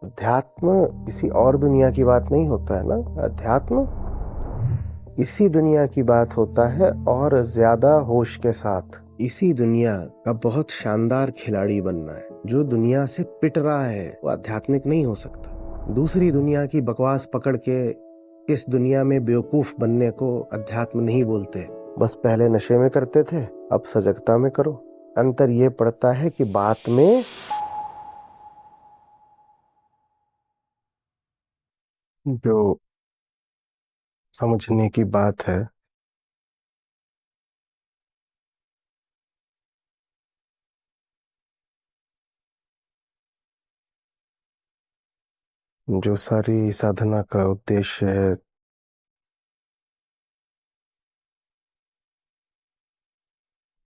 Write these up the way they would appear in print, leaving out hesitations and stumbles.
अध्यात्म किसी और दुनिया की बात नहीं होता है ना। अध्यात्म इसी दुनिया की बात होता है और ज्यादा होश के साथ। इसी दुनिया का बहुत शानदार खिलाड़ी बनना है। जो दुनिया से पिट रहा है वो आध्यात्मिक नहीं हो सकता। दूसरी दुनिया की बकवास पकड़ के इस दुनिया में बेवकूफ बनने को अध्यात्म नहीं बोलते। बस पहले नशे में करते थे, अब सजगता में करो। अंतर ये पड़ता है कि बात में जो समझने की बात है, जो सारी साधना का उद्देश्य है,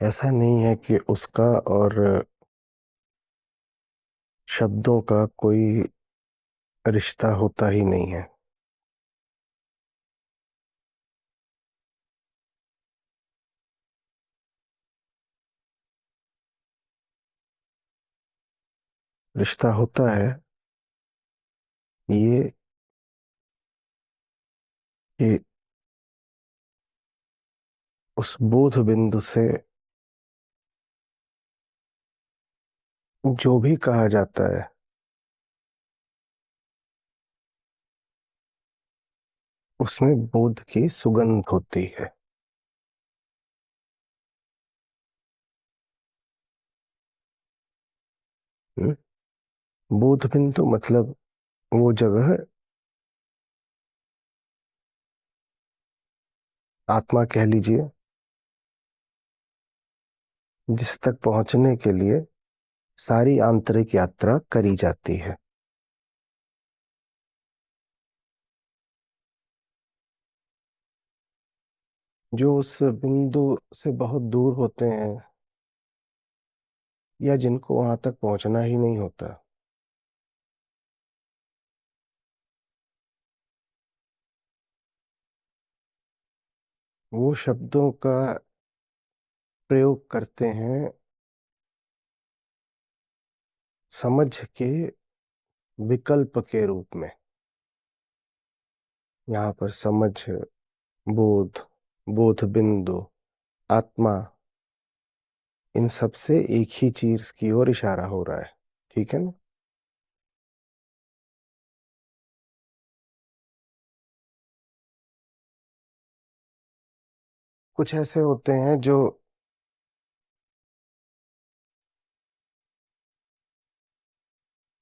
ऐसा नहीं है कि उसका और शब्दों का कोई रिश्ता होता ही नहीं है। रिश्ता होता है ये कि उस बोध बिंदु से जो भी कहा जाता है उसमें बोध की सुगंध होती है। हम्म? बोध बिंदु मतलब वो जगह, आत्मा कह लीजिए, जिस तक पहुंचने के लिए सारी आंतरिक यात्रा करी जाती है। जो उस बिंदु से बहुत दूर होते हैं या जिनको वहां तक पहुंचना ही नहीं होता, वो शब्दों का प्रयोग करते हैं समझ के विकल्प के रूप में। यहाँ पर समझ, बोध, बोध बिंदु, आत्मा, इन सब से एक ही चीज की ओर इशारा हो रहा है। ठीक है ना। कुछ ऐसे होते हैं जो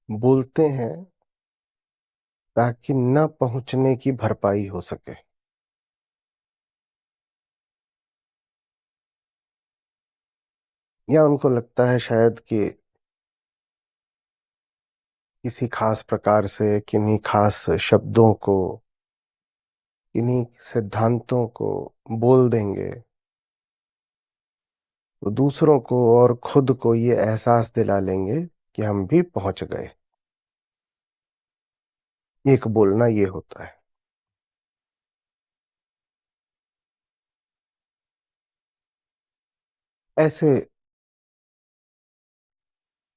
बोलते हैं ताकि न पहुंचने की भरपाई हो सके, या उनको लगता है शायद कि किसी खास प्रकार से किन्हीं खास शब्दों को, किन्हीं सिद्धांतों को बोल देंगे तो दूसरों को और खुद को ये एहसास दिला लेंगे कि हम भी पहुंच गए। एक बोलना ये होता है। ऐसे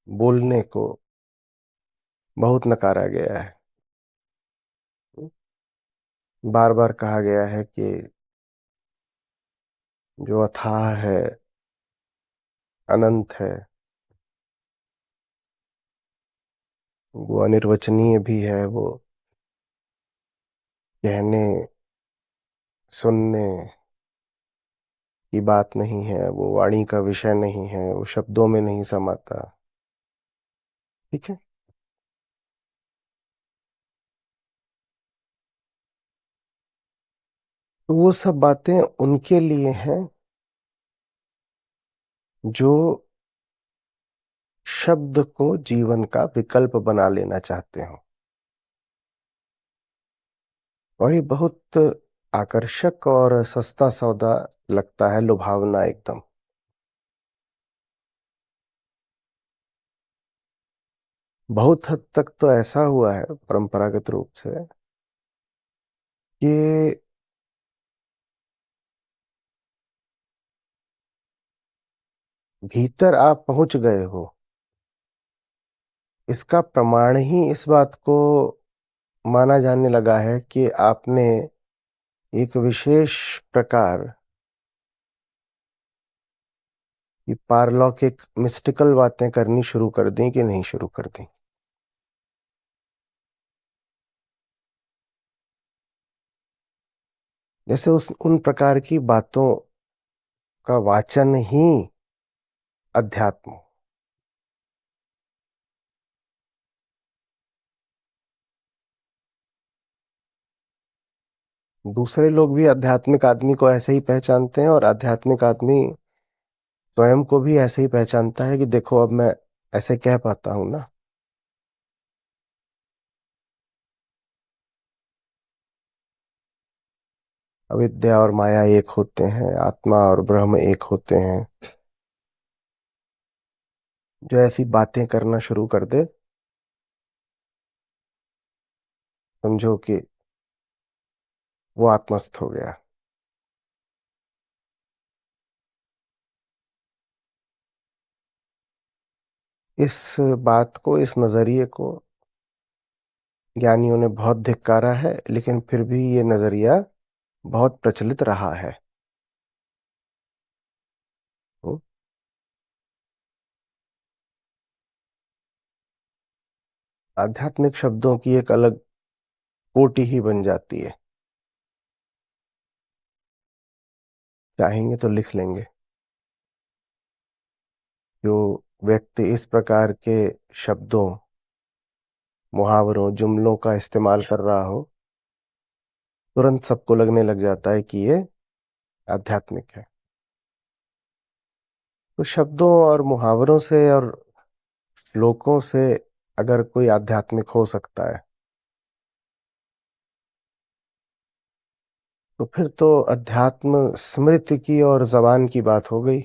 बोलने को बहुत नकारा गया है। बार बार कहा गया है कि जो अथाह है, अनंत है, वो अनिर्वचनीय भी है, वो कहने सुनने की बात नहीं है, वो वाणी का विषय नहीं है, वो शब्दों में नहीं समाता। ठीक है। तो वो सब बातें उनके लिए हैं जो शब्द को जीवन का विकल्प बना लेना चाहते हो। और ये बहुत आकर्षक और सस्ता सौदा लगता है, लुभावना एकदम। बहुत हद तक तो ऐसा हुआ है परंपरागत रूप से कि भीतर आप पहुंच गए हो इसका प्रमाण ही इस बात को माना जाने लगा है कि आपने एक विशेष प्रकार की पारलौकिक मिस्टिकल बातें करनी शुरू कर दी कि नहीं शुरू कर दी। जैसे उस उन प्रकार की बातों का वाचन ही अध्यात्म। दूसरे लोग भी आध्यात्मिक आदमी को ऐसे ही पहचानते हैं और आध्यात्मिक आदमी स्वयं को भी ऐसे ही पहचानता है कि देखो अब मैं ऐसे कह पाता हूं ना। अविद्या और माया एक होते हैं, आत्मा और ब्रह्म एक होते हैं। जो ऐसी बातें करना शुरू कर दे, समझो कि वो आत्मस्थ हो गया। इस बात को, इस नजरिए को ज्ञानियों ने बहुत धिक्कारा है, लेकिन फिर भी ये नजरिया बहुत प्रचलित रहा है। हम्म, आध्यात्मिक शब्दों की एक अलग कोटि ही बन जाती है। चाहेंगे तो लिख लेंगे। जो व्यक्ति इस प्रकार के शब्दों, मुहावरों, जुमलों का इस्तेमाल कर रहा हो, तुरंत सबको लगने लग जाता है कि ये आध्यात्मिक है। तो शब्दों और मुहावरों से और श्लोकों से अगर कोई आध्यात्मिक हो सकता है, तो फिर तो अध्यात्म स्मृति की और जबान की बात हो गई।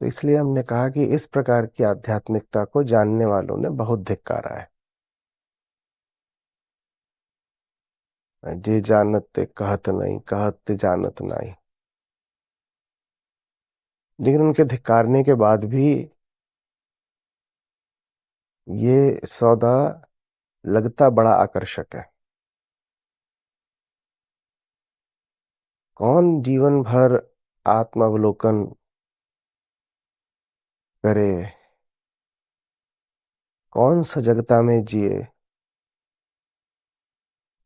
तो इसलिए हमने कहा कि इस प्रकार की आध्यात्मिकता को जानने वालों ने बहुत धिक्कारा है। जे जानत ते कहत नहीं, कहत ते जानत नहीं। लेकिन उनके धिक्कारने के बाद भी ये सौदा लगता बड़ा आकर्षक है। कौन जीवन भर आत्मावलोकन करे, कौन सजगता में जिए,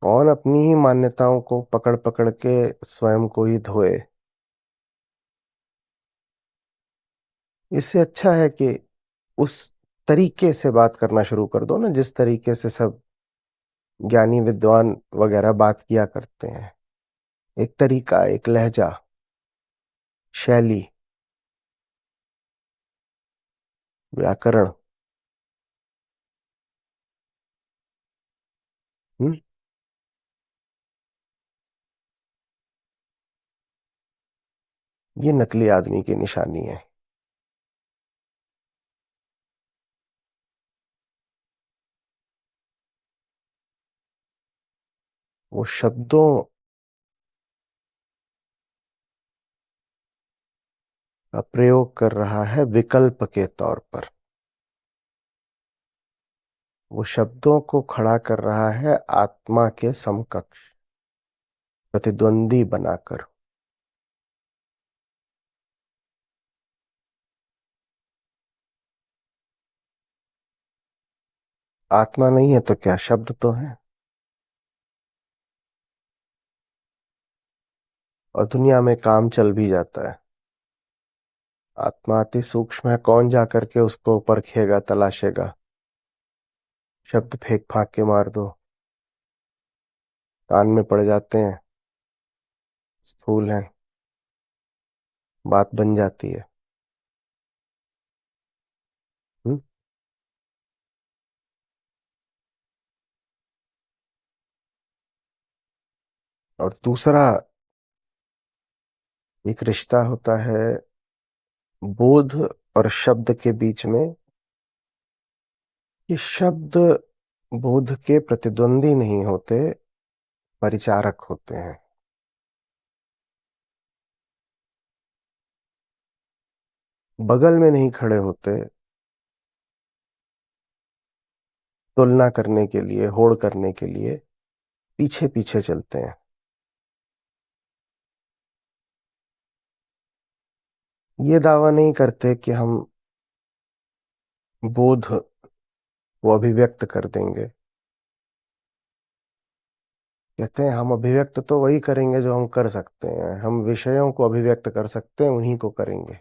कौन अपनी ही मान्यताओं को पकड़ पकड़ के स्वयं को ही धोए। इससे अच्छा है कि उस तरीके से बात करना शुरू कर दो ना, जिस तरीके से सब ज्ञानी विद्वान वगैरह बात किया करते हैं। एक तरीका, एक लहजा, शैली, व्याकरण। हम्म, ये नकली आदमी की निशानी है। वो शब्दों का प्रयोग कर रहा है विकल्प के तौर पर। वो शब्दों को खड़ा कर रहा है आत्मा के समकक्ष, प्रतिद्वंदी बनाकर। आत्मा नहीं है तो क्या, शब्द तो है। और दुनिया में काम चल भी जाता है। आत्मा अति सूक्ष्म है, कौन जा करके उसको परखेगा, तलाशेगा। शब्द फेंक फाक के मार दो, कान में पड़ जाते हैं, स्थूल हैं, बात बन जाती है। हम्म? और दूसरा एक रिश्ता होता है बोध और शब्द के बीच में। ये शब्द बोध के प्रतिद्वंदी नहीं होते, परिचारक होते हैं। बगल में नहीं खड़े होते, तुलना करने के लिए, होड़ करने के लिए पीछे पीछे चलते हैं। ये दावा नहीं करते कि हम बोध को अभिव्यक्त कर देंगे। कहते हैं हम अभिव्यक्त तो वही करेंगे जो हम कर सकते हैं, हम विषयों को अभिव्यक्त कर सकते हैं, उन्हीं को करेंगे।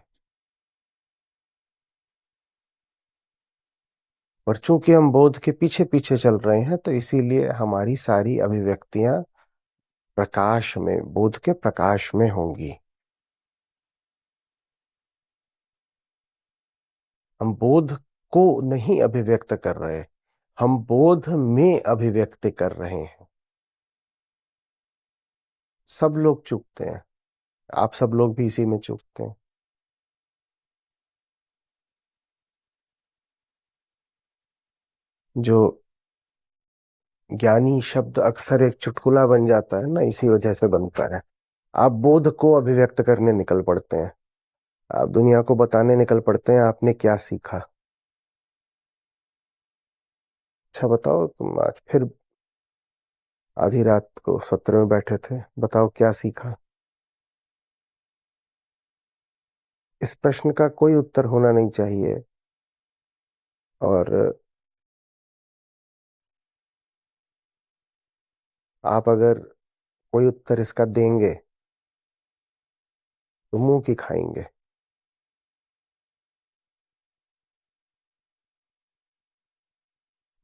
और चूंकि हम बोध के पीछे पीछे चल रहे हैं, तो इसीलिए हमारी सारी अभिव्यक्तियां प्रकाश में, बोध के प्रकाश में होंगी। हम बोध को नहीं अभिव्यक्त कर रहे, हम बोध में अभिव्यक्ति कर रहे हैं। सब लोग चूकते हैं, आप सब लोग भी इसी में चूकते हैं। जो ज्ञानी शब्द अक्सर एक चुटकुला बन जाता है ना, इसी वजह से बनता है। आप बोध को अभिव्यक्त करने निकल पड़ते हैं, आप दुनिया को बताने निकल पड़ते हैं आपने क्या सीखा। अच्छा बताओ, तुम आज फिर आधी रात को सत्र में बैठे थे, बताओ क्या सीखा। इस प्रश्न का कोई उत्तर होना नहीं चाहिए। और आप अगर कोई उत्तर इसका देंगे तो मुंह की खाएंगे।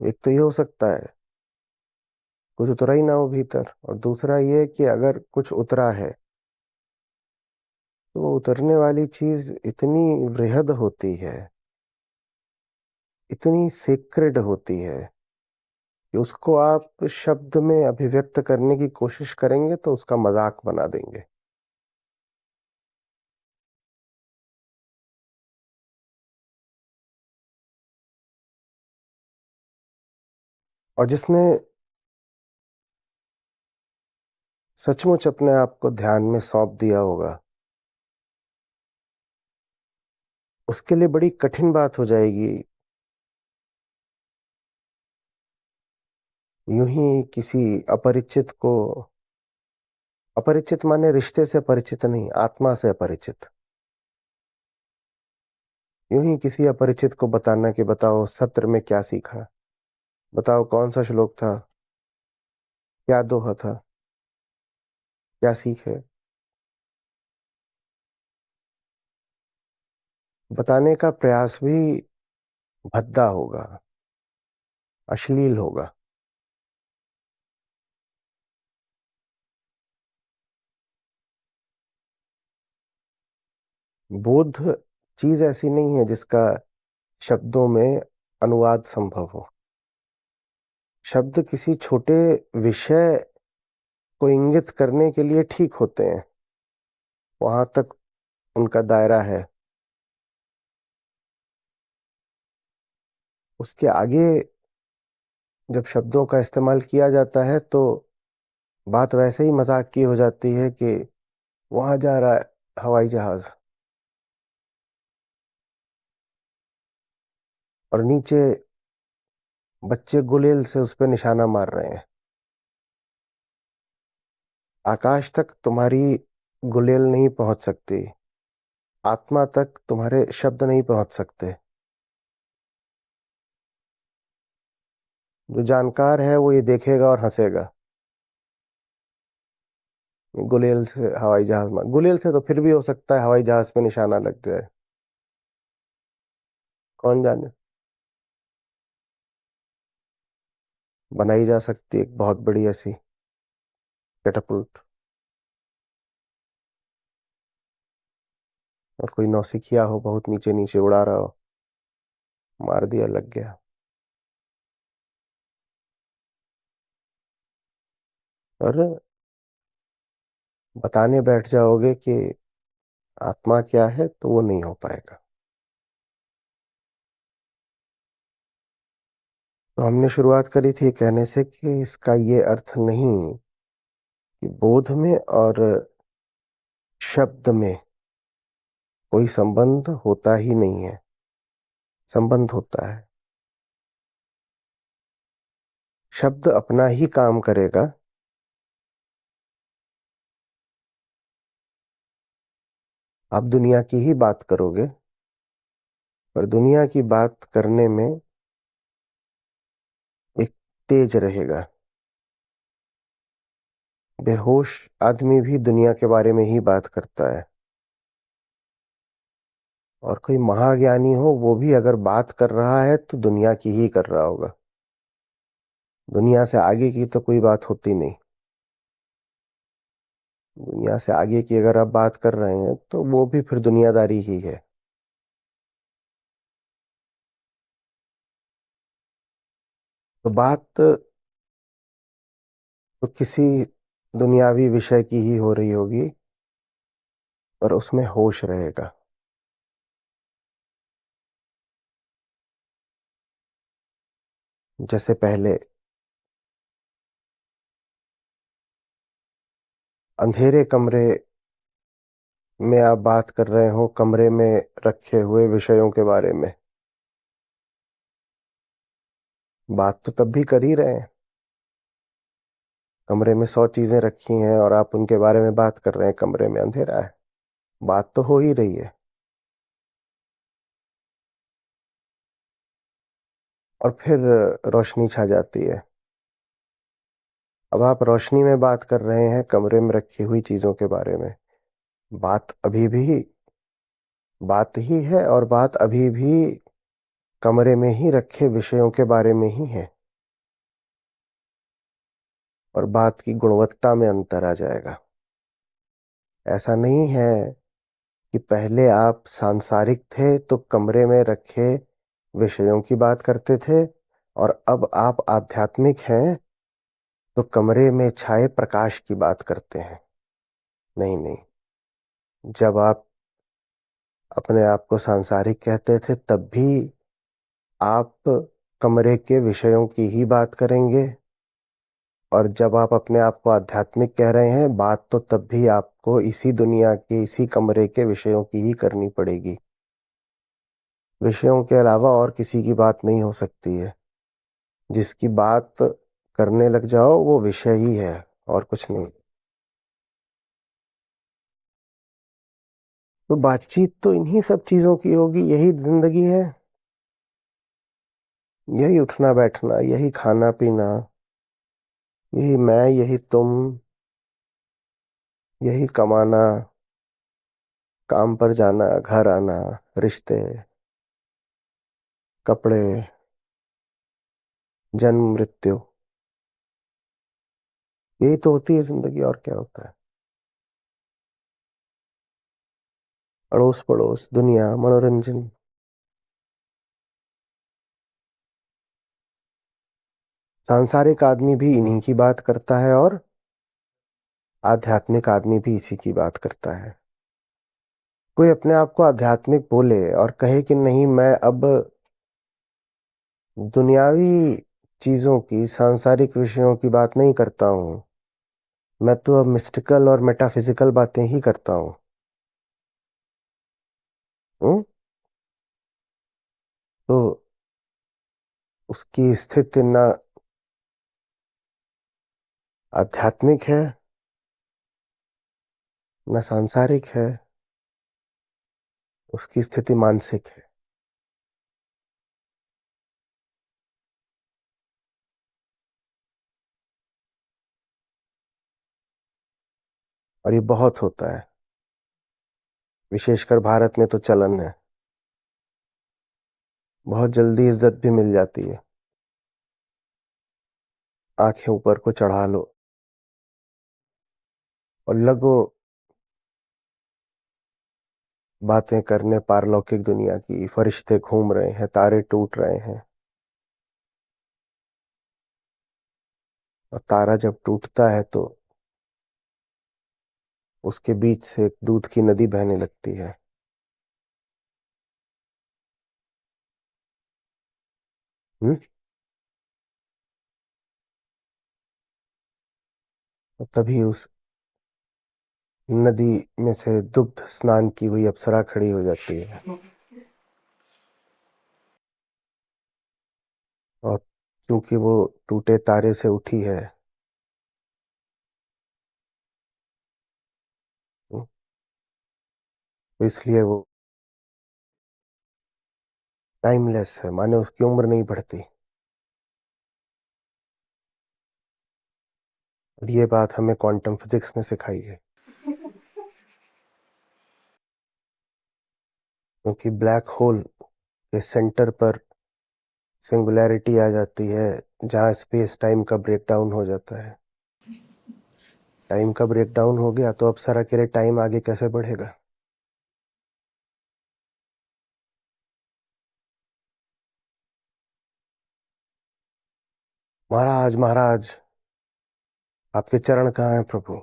एक तो ये हो सकता है कुछ उतरा ही ना हो भीतर, और दूसरा ये कि अगर कुछ उतरा है तो वो उतरने वाली चीज इतनी वृहद होती है, इतनी सेक्रेड होती है कि उसको आप शब्द में अभिव्यक्त करने की कोशिश करेंगे तो उसका मजाक बना देंगे। और जिसने सचमुच अपने आप को ध्यान में सौंप दिया होगा, उसके लिए बड़ी कठिन बात हो जाएगी यूं ही किसी अपरिचित को, अपरिचित माने रिश्ते से परिचित नहीं, आत्मा से अपरिचित, यूं ही किसी अपरिचित को बताना कि बताओ सत्र में क्या सीखा, बताओ कौन सा श्लोक था, क्या दोहा था, क्या सीखे। बताने का प्रयास भी भद्दा होगा, अश्लील होगा। बोध चीज ऐसी नहीं है जिसका शब्दों में अनुवाद संभव हो। शब्द किसी छोटे विषय को इंगित करने के लिए ठीक होते हैं, वहां तक उनका दायरा है। उसके आगे जब शब्दों का इस्तेमाल किया जाता है तो बात वैसे ही मजाक की हो जाती है कि वहां जा रहा है हवाई जहाज, और नीचे बच्चे गुलेल से उस पर निशाना मार रहे हैं। आकाश तक तुम्हारी गुलेल नहीं पहुंच सकती, आत्मा तक तुम्हारे शब्द नहीं पहुंच सकते। जो जानकार है वो ये देखेगा और हंसेगा, गुलेल से हवाई जहाज मार, गुलेल से तो फिर भी हो सकता है हवाई जहाज पे निशाना लग जाए, कौन जाने। बनाई जा सकती है एक बहुत बड़ी ऐसी कैटापुल्ट, और कोई नौसिखिया हो बहुत नीचे नीचे उड़ा रहा हो, मार दिया लग गया। और बताने बैठ जाओगे कि आत्मा क्या है तो वो नहीं हो पाएगा। तो हमने शुरुआत करी थी कहने से कि इसका ये अर्थ नहीं कि बोध में और शब्द में कोई संबंध होता ही नहीं है, संबंध होता है। शब्द अपना ही काम करेगा। आप दुनिया की ही बात करोगे, पर दुनिया की बात करने में एक तेज रहेगा। बेहोश आदमी भी दुनिया के बारे में ही बात करता है, और कोई महाज्ञानी हो वो भी अगर बात कर रहा है तो दुनिया की ही कर रहा होगा। दुनिया से आगे की तो कोई बात होती नहीं। दुनिया से आगे की अगर आप बात कर रहे हैं तो वो भी फिर दुनियादारी ही है। तो बात तो किसी दुनियावी विषय की ही हो रही होगी, पर उसमें होश रहेगा। जैसे पहले अंधेरे कमरे में आप बात कर रहे हो, कमरे में रखे हुए विषयों के बारे में। बात तो तब भी कर ही रहे हैं। कमरे में 100 चीजें रखी हैं और आप उनके बारे में बात कर रहे हैं, कमरे में अंधेरा है। बात तो हो ही रही है। और फिर रोशनी छा जाती है। अब आप रोशनी में बात कर रहे हैं कमरे में रखी हुई चीजों के बारे में। बात अभी भी बात ही है, और बात अभी भी कमरे में ही रखे विषयों के बारे में ही है। और बात की गुणवत्ता में अंतर आ जाएगा। ऐसा नहीं है कि पहले आप सांसारिक थे तो कमरे में रखे विषयों की बात करते थे, और अब आप आध्यात्मिक हैं तो कमरे में छाए प्रकाश की बात करते हैं। नहीं नहीं, जब आप अपने आप को सांसारिक कहते थे तब भी आप कमरे के विषयों की ही बात करेंगे, और जब आप अपने आप को आध्यात्मिक कह रहे हैं बात तो तब भी आपको इसी दुनिया के इसी कमरे के विषयों की ही करनी पड़ेगी। विषयों के अलावा और किसी की बात नहीं हो सकती है। जिसकी बात करने लग जाओ वो विषय ही है, और कुछ नहीं। तो बातचीत तो इन्हीं सब चीजों की होगी। यही जिंदगी है। यही उठना बैठना, यही खाना पीना, यही मैं, यही तुम, यही कमाना, काम पर जाना, घर आना, रिश्ते, कपड़े, जन्म मृत्यु, यही तो होती है जिंदगी। और क्या होता है? अड़ोस पड़ोस, दुनिया, मनोरंजन। सांसारिक आदमी भी इन्हीं की बात करता है, और आध्यात्मिक आदमी भी इसी की बात करता है। कोई अपने आप को आध्यात्मिक बोले और कहे कि नहीं, मैं अब दुनियावी चीजों की, सांसारिक विषयों की बात नहीं करता हूँ, मैं तो अब मिस्टिकल और मेटाफिजिकल बातें ही करता हूँ। हूँ? तो उसकी स्थिति न आध्यात्मिक है न सांसारिक है, उसकी स्थिति मानसिक है। और ये बहुत होता है, विशेषकर भारत में तो चलन है। बहुत जल्दी इज्जत भी मिल जाती है। आंखें ऊपर को चढ़ा लो और लगो बातें करने पारलौकिक दुनिया की। फरिश्ते घूम रहे हैं, तारे टूट रहे हैं, और तारा जब टूटता है तो उसके बीच से एक दूध की नदी बहने लगती है। हम्म। और तभी उस नदी में से दुग्ध स्नान की हुई अप्सरा खड़ी हो जाती है, और क्योंकि वो टूटे तारे से उठी है। तो इसलिए वो टाइमलेस है, माने उसकी उम्र नहीं बढ़ती। और ये बात हमें क्वांटम फिजिक्स ने सिखाई है, क्योंकि ब्लैक होल के सेंटर पर सिंगुलैरिटी आ जाती है, जहाँ स्पेस टाइम का ब्रेकडाउन हो जाता है। टाइम का ब्रेकडाउन हो गया तो अब सारा के लिए टाइम आगे कैसे बढ़ेगा। महाराज महाराज, आपके चरण कहाँ हैं प्रभु।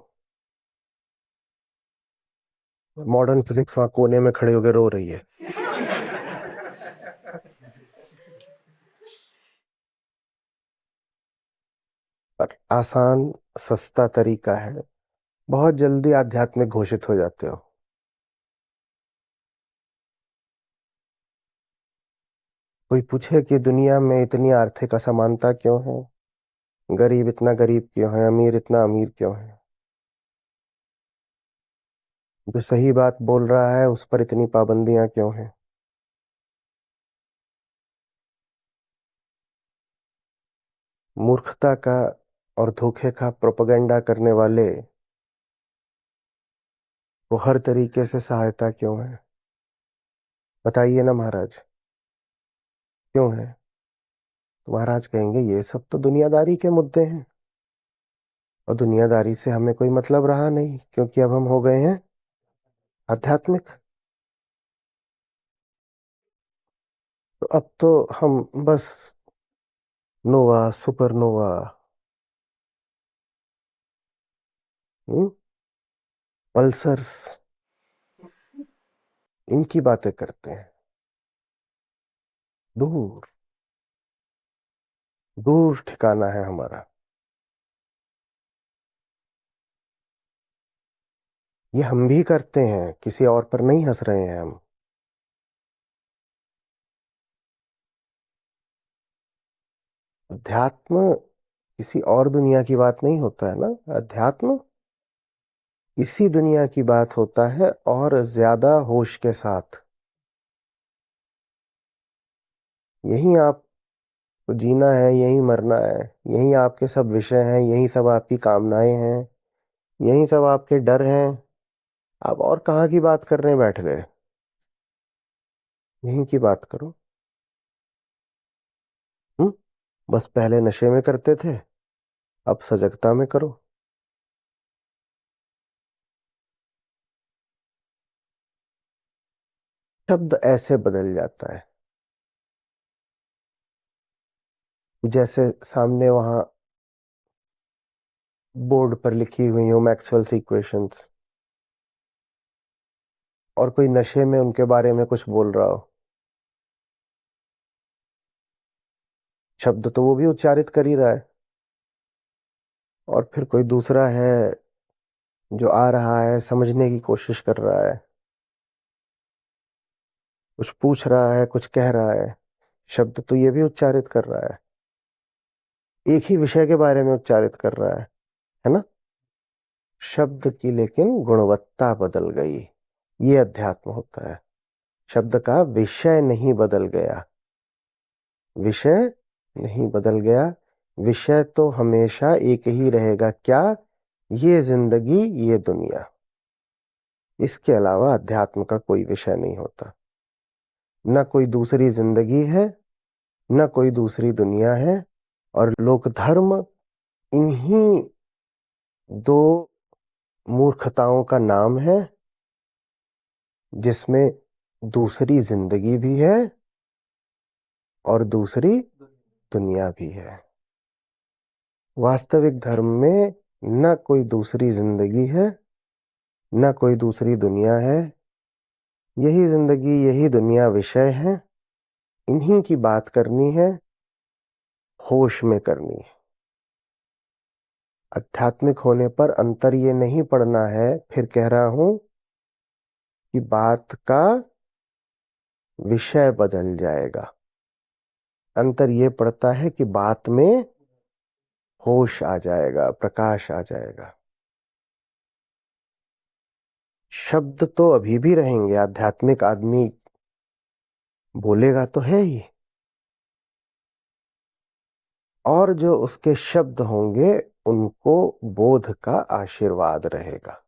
मॉडर्न फिजिक्स वहां कोने में खड़े होकर रो रही है। पर आसान सस्ता तरीका है, बहुत जल्दी आध्यात्मिक घोषित हो जाते हो। कोई पूछे कि दुनिया में इतनी आर्थिक असमानता क्यों है, गरीब इतना गरीब क्यों है, अमीर इतना अमीर क्यों है, जो सही बात बोल रहा है उस पर इतनी पाबंदियां क्यों हैं। मूर्खता का और धोखे का प्रोपेगेंडा करने वाले को हर तरीके से सहायता क्यों है, बताइए ना महाराज, क्यों है। तो महाराज कहेंगे ये सब तो दुनियादारी के मुद्दे हैं, और दुनियादारी से हमें कोई मतलब रहा नहीं, क्योंकि अब हम हो गए हैं आध्यात्मिक। तो अब तो हम बस नोवा सुपरनोवा, पल्सर्स, इनकी बातें करते हैं। दूर दूर ठिकाना है हमारा। ये हम भी करते हैं, किसी और पर नहीं हंस रहे हैं हम। अध्यात्म किसी और दुनिया की बात नहीं होता है ना। अध्यात्म इसी दुनिया की बात होता है, और ज्यादा होश के साथ। यही आपको जीना है, यही मरना है, यही आपके सब विषय हैं, यही सब आपकी कामनाएं हैं, यही सब आपके डर हैं। आप और कहाँ की बात करने बैठ गए, यहीं की बात करो। हम्म। बस पहले नशे में करते थे, अब सजगता में करो। शब्द ऐसे बदल जाता है, जैसे सामने वहां बोर्ड पर लिखी हुई हो मैक्सवेल्स इक्वेशंस, और कोई नशे में उनके बारे में कुछ बोल रहा हो। शब्द तो वो भी उच्चारित कर ही रहा है, और फिर कोई दूसरा है जो आ रहा है, समझने की कोशिश कर रहा है, कुछ पूछ रहा है, कुछ कह रहा है। शब्द तो ये भी उच्चारित कर रहा है, एक ही विषय के बारे में उच्चारित कर रहा है ना। शब्द की लेकिन गुणवत्ता बदल गई, ये अध्यात्म होता है। शब्द का विषय नहीं बदल गया, विषय नहीं बदल गया, विषय तो हमेशा एक ही रहेगा। क्या? ये जिंदगी, ये दुनिया। इसके अलावा अध्यात्म का कोई विषय नहीं होता। न कोई दूसरी जिंदगी है, न कोई दूसरी दुनिया है। और लोक धर्म इन्हीं दो मूर्खताओं का नाम है, जिसमें दूसरी जिंदगी भी है और दूसरी दुनिया भी है। वास्तविक धर्म में न कोई दूसरी जिंदगी है, न कोई दूसरी दुनिया है। यही जिंदगी, यही दुनिया विषय है। इन्हीं की बात करनी है, होश में करनी है। आध्यात्मिक होने पर अंतर ये नहीं पड़ना है, फिर कह रहा हूं, कि बात का विषय बदल जाएगा। अंतर ये पड़ता है कि बात में होश आ जाएगा, प्रकाश आ जाएगा। शब्द तो अभी भी रहेंगे, आध्यात्मिक आदमी बोलेगा तो है ही, और जो उसके शब्द होंगे उनको बोध का आशीर्वाद रहेगा।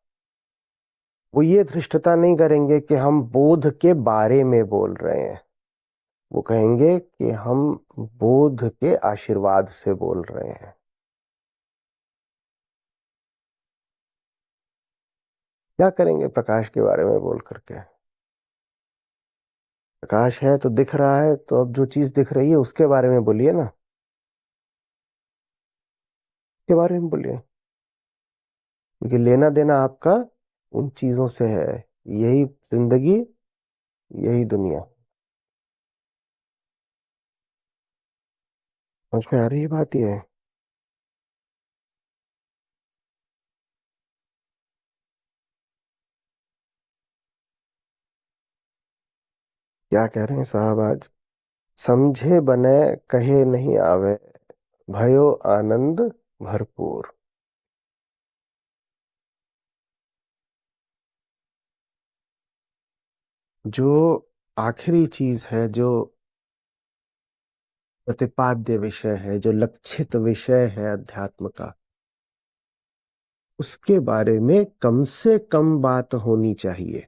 वो ये धृष्टता नहीं करेंगे कि हम बोध के बारे में बोल रहे हैं, वो कहेंगे कि हम बोध के आशीर्वाद से बोल रहे हैं। क्या करेंगे प्रकाश के बारे में बोल करके? प्रकाश है तो दिख रहा है, तो अब जो चीज दिख रही है उसके बारे में बोलिए ना, के बारे में बोलिए, क्योंकि लेना देना आपका उन चीजों से है। यही जिंदगी, यही दुनिया। समझ में आ रही है बात? ये है। क्या कह रहे हैं साहब आज? समझे बने कहे नहीं आवे, भयो आनंद भरपूर। जो आखिरी चीज है, जो प्रतिपाद्य विषय है, जो लक्षित विषय है अध्यात्म का, उसके बारे में कम से कम बात होनी चाहिए।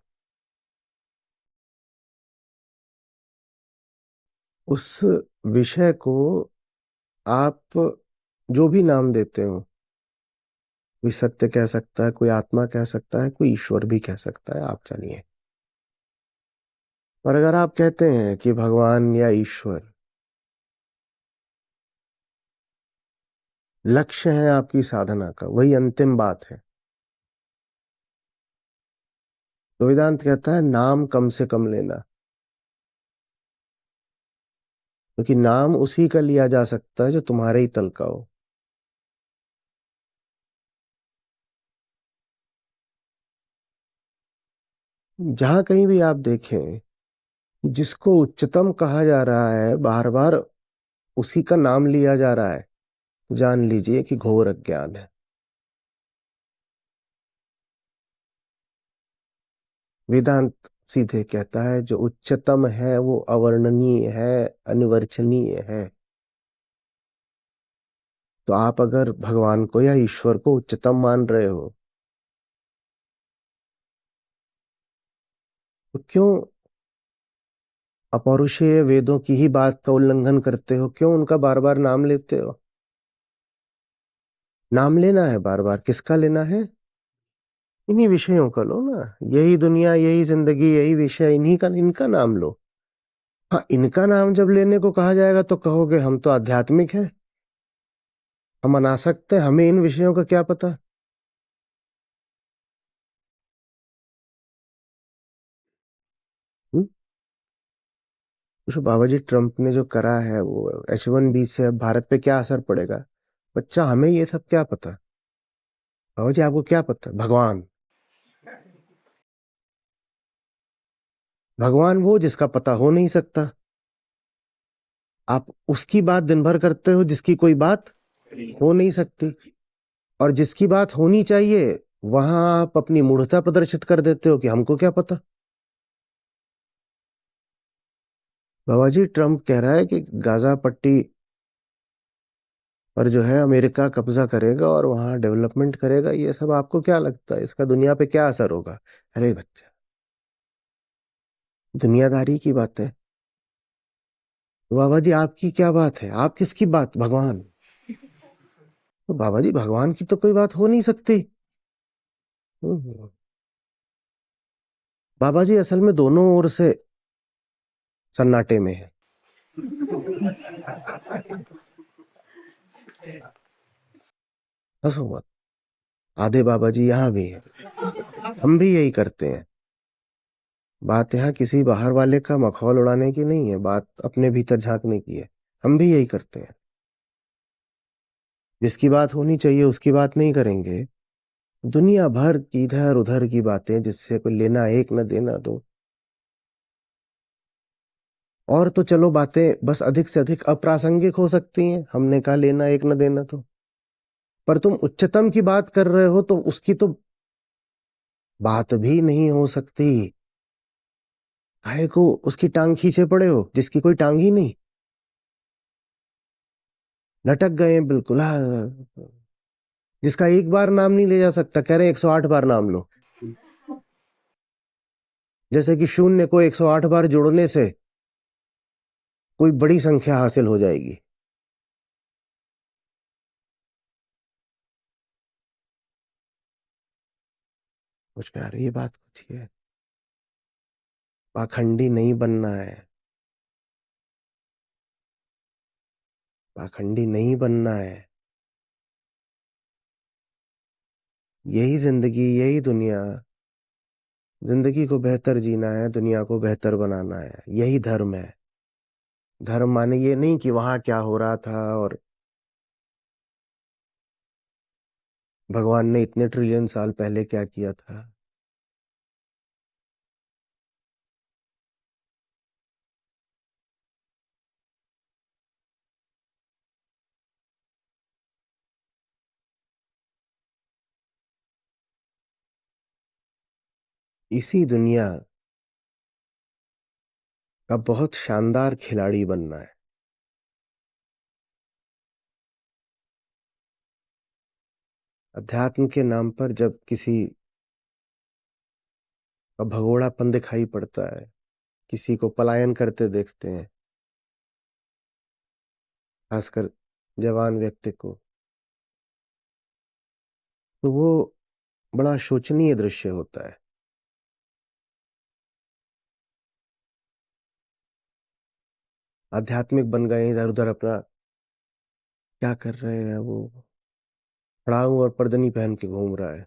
उस विषय को आप जो भी नाम देते हो, कोई सत्य कह सकता है, कोई आत्मा कह सकता है, कोई ईश्वर भी कह सकता है, आप जानिए। और अगर आप कहते हैं कि भगवान या ईश्वर लक्ष्य है आपकी साधना का, वही अंतिम बात है, तो वेदांत कहता है नाम कम से कम लेना। क्योंकि नाम उसी का लिया जा सकता है जो तुम्हारे ही तल का हो। जहां कहीं भी आप देखें जिसको उच्चतम कहा जा रहा है, बार बार उसी का नाम लिया जा रहा है, तो जान लीजिए कि घोर अज्ञान है। वेदांत सीधे कहता है जो उच्चतम है वो अवर्णनीय है, अनिवर्चनीय है। तो आप अगर भगवान को या ईश्वर को उच्चतम मान रहे हो, तो क्यों अपौरुषेय वेदों की ही बात का उल्लंघन करते हो? क्यों उनका बार बार नाम लेते हो? नाम लेना है बार बार, किसका लेना है? इन्हीं विषयों का लो ना। यही दुनिया, यही जिंदगी, यही विषय, इन्हीं का, इनका नाम लो। हाँ, इनका नाम जब लेने को कहा जाएगा तो कहोगे हम तो आध्यात्मिक हैं, हम अनासक्त हैं, हमें इन विषयों का क्या पता। हम्म? जो बाबा जी ट्रम्प ने जो करा है, वो H1B से अब भारत पे क्या असर पड़ेगा? बच्चा, हमें ये सब क्या पता? बाबा जी आपको क्या पता? भगवान, भगवान वो जिसका पता हो नहीं सकता। आप उसकी बात दिन भर करते हो जिसकी कोई बात हो नहीं सकती, और जिसकी बात होनी चाहिए वहां आप अपनी मूढ़ता प्रदर्शित कर देते हो कि हमको क्या पता। बाबा जी ट्रम्प कह रहा है कि गाजा पट्टी पर जो है अमेरिका कब्जा करेगा और वहां डेवलपमेंट करेगा। ये सब आपको क्या लगता है इसका दुनिया पे क्या असर होगा? अरे बच्चा, दुनियादारी की बात है। तो बाबा जी आपकी क्या बात है? आप किसकी बात? भगवान। तो बाबा जी भगवान की तो कोई बात हो नहीं सकती। हम्म। बाबा जी असल में दोनों ओर से सन्नाटे में है। हंसो मत, आधे बाबा जी यहाँ भी हैं, हम भी यही करते हैं। बात यहाँ किसी बाहर वाले का मखौल उड़ाने की नहीं है, बात अपने भीतर झांकने की है। हम भी यही करते हैं। जिसकी बात होनी चाहिए उसकी बात नहीं करेंगे, दुनिया भर की इधर उधर की बातें जिससे कोई लेना एक न देना दो। और तो चलो बातें बस अधिक से अधिक अप्रासंगिक हो सकती हैं, हमने कहा लेना एक न देना तो। पर तुम उच्चतम की बात कर रहे हो तो उसकी तो बात भी नहीं हो सकती। काहे को उसकी टांग खींचे पड़े हो जिसकी कोई टांग ही नहीं। लटक गए हैं बिल्कुल, हाँ। जिसका एक बार नाम नहीं ले जा सकता, कह रहे 108 बार नाम लो। जैसे कि शून्य को 108 बार जोड़ने से कोई बड़ी संख्या हासिल हो जाएगी। कुछ प्यार ये बात कुछ है, पाखंडी नहीं बनना है। पाखंडी नहीं बनना है। यही जिंदगी, यही दुनिया। जिंदगी को बेहतर जीना है, दुनिया को बेहतर बनाना है, यही धर्म है। धर्म माने ये नहीं कि वहां क्या हो रहा था और भगवान ने इतने ट्रिलियन साल पहले क्या किया था। इसी दुनिया का बहुत शानदार खिलाड़ी बनना है। अध्यात्म के नाम पर जब किसी का भगोड़ापन दिखाई पड़ता है, किसी को पलायन करते देखते हैं, खासकर जवान व्यक्ति को, तो वो बड़ा शोचनीय दृश्य होता है। आध्यात्मिक बन गए, इधर उधर अपना क्या कर रहे हैं वो, पड़ाऊ और पर्दनी पहन के घूम रहा है।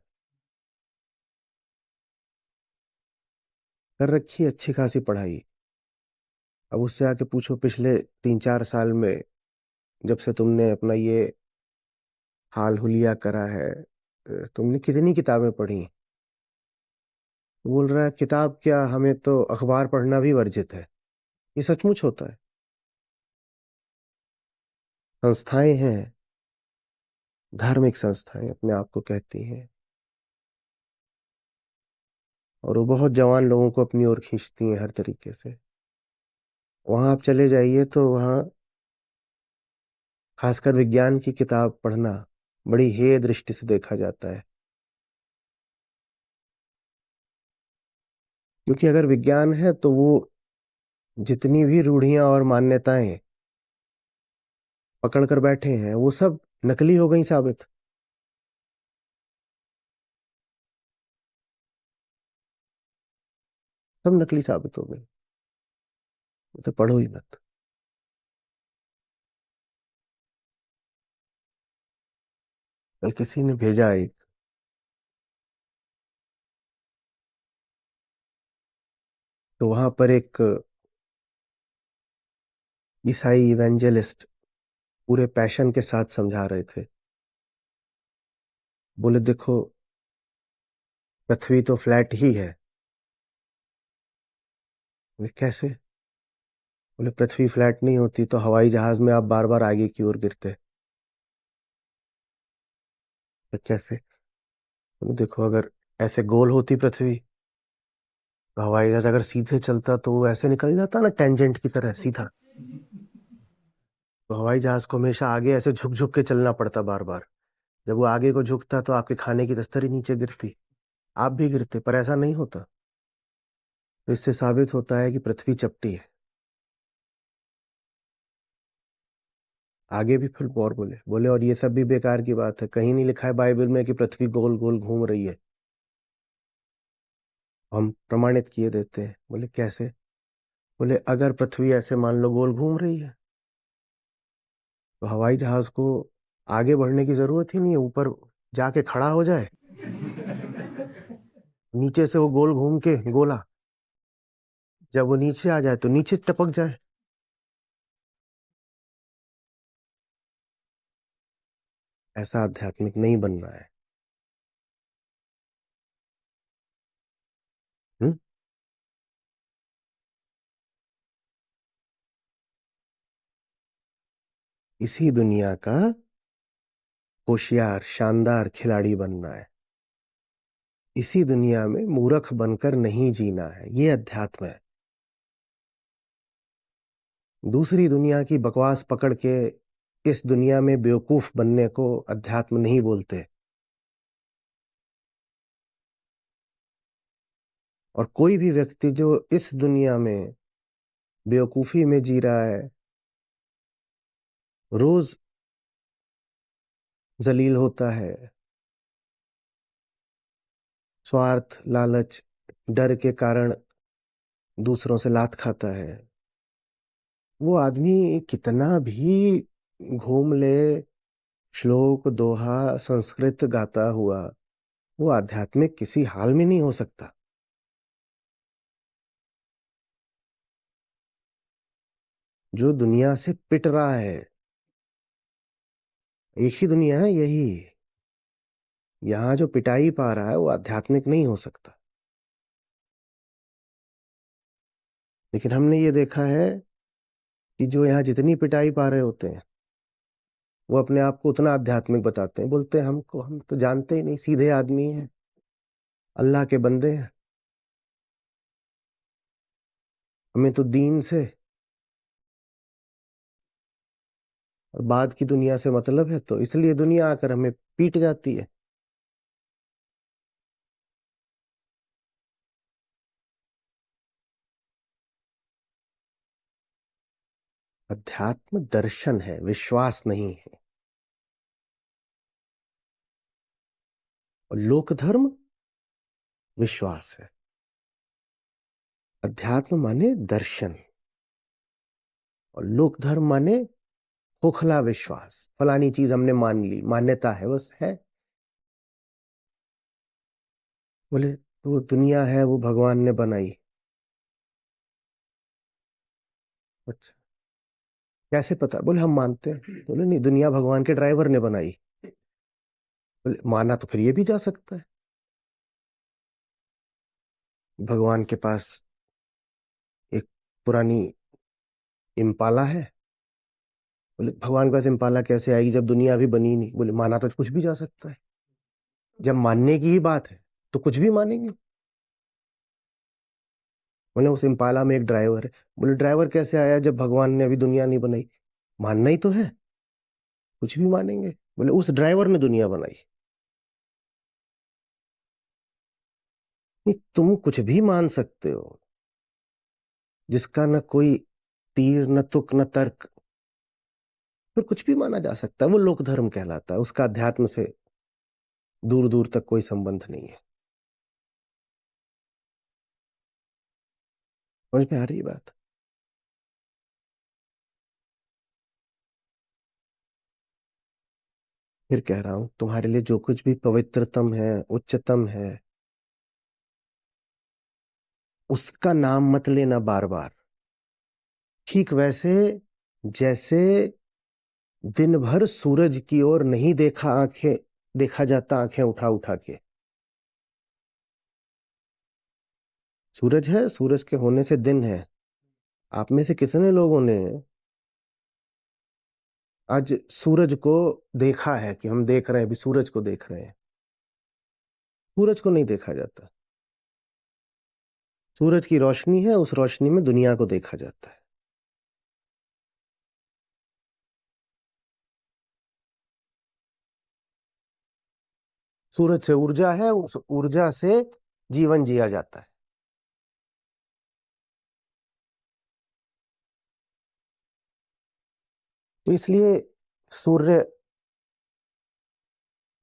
कर रखी है अच्छी खासी पढ़ाई। अब उससे आके पूछो पिछले 3-4 साल में, जब से तुमने अपना ये हाल हुलिया करा है, तुमने कितनी किताबें पढ़ी। बोल रहा है किताब क्या, हमें तो अखबार पढ़ना भी वर्जित है। ये सचमुच होता है। संस्थाएं हैं, धार्मिक संस्थाएं अपने आप को कहती हैं, और वो बहुत जवान लोगों को अपनी ओर खींचती हैं हर तरीके से। वहां आप चले जाइए तो वहाँ खासकर विज्ञान की किताब पढ़ना बड़ी हेय दृष्टि से देखा जाता है। क्योंकि अगर विज्ञान है तो वो जितनी भी रूढ़ियां और मान्यताएं पकड़ कर बैठे हैं वो सब नकली हो गई साबित। सब नकली साबित हो गई। तो पढ़ो ही मत। कल किसी ने भेजा एक, तो वहां पर एक ईसाई इवेंजलिस्ट पूरे पैशन के साथ समझा रहे थे। बोले देखो, पृथ्वी तो फ्लैट ही है। बोले कैसे। बोले पृथ्वी फ्लैट नहीं होती तो हवाई जहाज में आप बार बार आगे की ओर गिरते। तो कैसे। बोले देखो, अगर ऐसे गोल होती पृथ्वी तो हवाई जहाज अगर सीधे चलता तो वो ऐसे निकल जाता ना, टेंजेंट की तरह सीधा। तो हवाई जहाज को हमेशा आगे ऐसे झुक झुक के चलना पड़ता बार बार। जब वो आगे को झुकता तो आपके खाने की तस्तरी नीचे गिरती, आप भी गिरते, पर ऐसा नहीं होता। तो इससे साबित होता है कि पृथ्वी चपटी है। आगे भी फिर और बोले, और ये सब भी बेकार की बात है, कहीं नहीं लिखा है बाइबल में कि पृथ्वी गोल गोल घूम रही है। हम प्रमाणित किए देते हैं। बोले कैसे। बोले अगर पृथ्वी ऐसे मान लो गोल घूम रही है तो हवाई जहाज को आगे बढ़ने की जरूरत ही नहीं है, ऊपर जाके खड़ा हो जाए, नीचे से वो गोल घूम के गोला, जब वो नीचे आ जाए तो नीचे टपक जाए। ऐसा आध्यात्मिक नहीं बनना है। हम्म। इसी दुनिया का होशियार शानदार खिलाड़ी बनना है। इसी दुनिया में मूर्ख बनकर नहीं जीना है, ये अध्यात्म है। दूसरी दुनिया की बकवास पकड़ के इस दुनिया में बेवकूफ बनने को अध्यात्म नहीं बोलते। और कोई भी व्यक्ति जो इस दुनिया में बेवकूफी में जी रहा है, रोज जलील होता है, स्वार्थ लालच डर के कारण दूसरों से लात खाता है, वो आदमी कितना भी घूम ले, श्लोक दोहा संस्कृत गाता हुआ, वो आध्यात्मिक किसी हाल में नहीं हो सकता। जो दुनिया से पिट रहा है, एक ही दुनिया है यही, यहां जो पिटाई पा रहा है वो आध्यात्मिक नहीं हो सकता। लेकिन हमने ये देखा है कि जो यहाँ जितनी पिटाई पा रहे होते हैं, वो अपने आप को उतना आध्यात्मिक बताते हैं, बोलते हैं हमको, हम तो जानते ही नहीं, सीधे आदमी हैं, अल्लाह के बंदे हैं, हमें तो दीन से और बाद की दुनिया से मतलब है, तो इसलिए दुनिया आकर हमें पीट जाती है। अध्यात्म दर्शन है, विश्वास नहीं है। और लोक धर्म विश्वास है। अध्यात्म माने दर्शन और लोक धर्म माने खोखला विश्वास, फलानी चीज हमने मान ली, मान्यता है, बस है। बोले वो दुनिया है वो भगवान ने बनाई। अच्छा, कैसे पता? बोले हम मानते हैं। बोले नहीं, दुनिया भगवान के ड्राइवर ने बनाई। बोले माना तो फिर ये भी जा सकता है, भगवान के पास एक पुरानी इम्पाला है। बोले भगवान के पास इम्पाला कैसे आएगी जब दुनिया अभी बनी नहीं? बोले माना तो कुछ भी जा सकता है, जब मानने की ही बात है तो कुछ भी मानेंगे। बोले उस इम्पाला में एक ड्राइवर है। बोले ड्राइवर कैसे आया जब भगवान ने अभी दुनिया नहीं बनाई? मानना ही तो है, कुछ भी मानेंगे। बोले उस ड्राइवर ने दुनिया बनाई। नहीं, तुम कुछ भी मान सकते हो, जिसका न कोई तीर न तुक न तर्क, फिर कुछ भी माना जा सकता है, वो लोक धर्म कहलाता है, उसका अध्यात्म से दूर दूर तक कोई संबंध नहीं है। समझ में आ रही है बात? फिर कह रहा हूं, तुम्हारे लिए जो कुछ भी पवित्रतम है, उच्चतम है, उसका नाम मत लेना बार बार। ठीक वैसे जैसे दिन भर सूरज की ओर नहीं देखा जाता आंखें उठा उठा के। सूरज है, सूरज के होने से दिन है। आप में से कितने लोगों ने आज सूरज को देखा है कि हम देख रहे हैं, अभी सूरज को देख रहे हैं? सूरज को नहीं देखा जाता। सूरज की रोशनी है, उस रोशनी में दुनिया को देखा जाता है। सूरज से ऊर्जा है, उस ऊर्जा से जीवन जिया जाता है। तो इसलिए सूर्य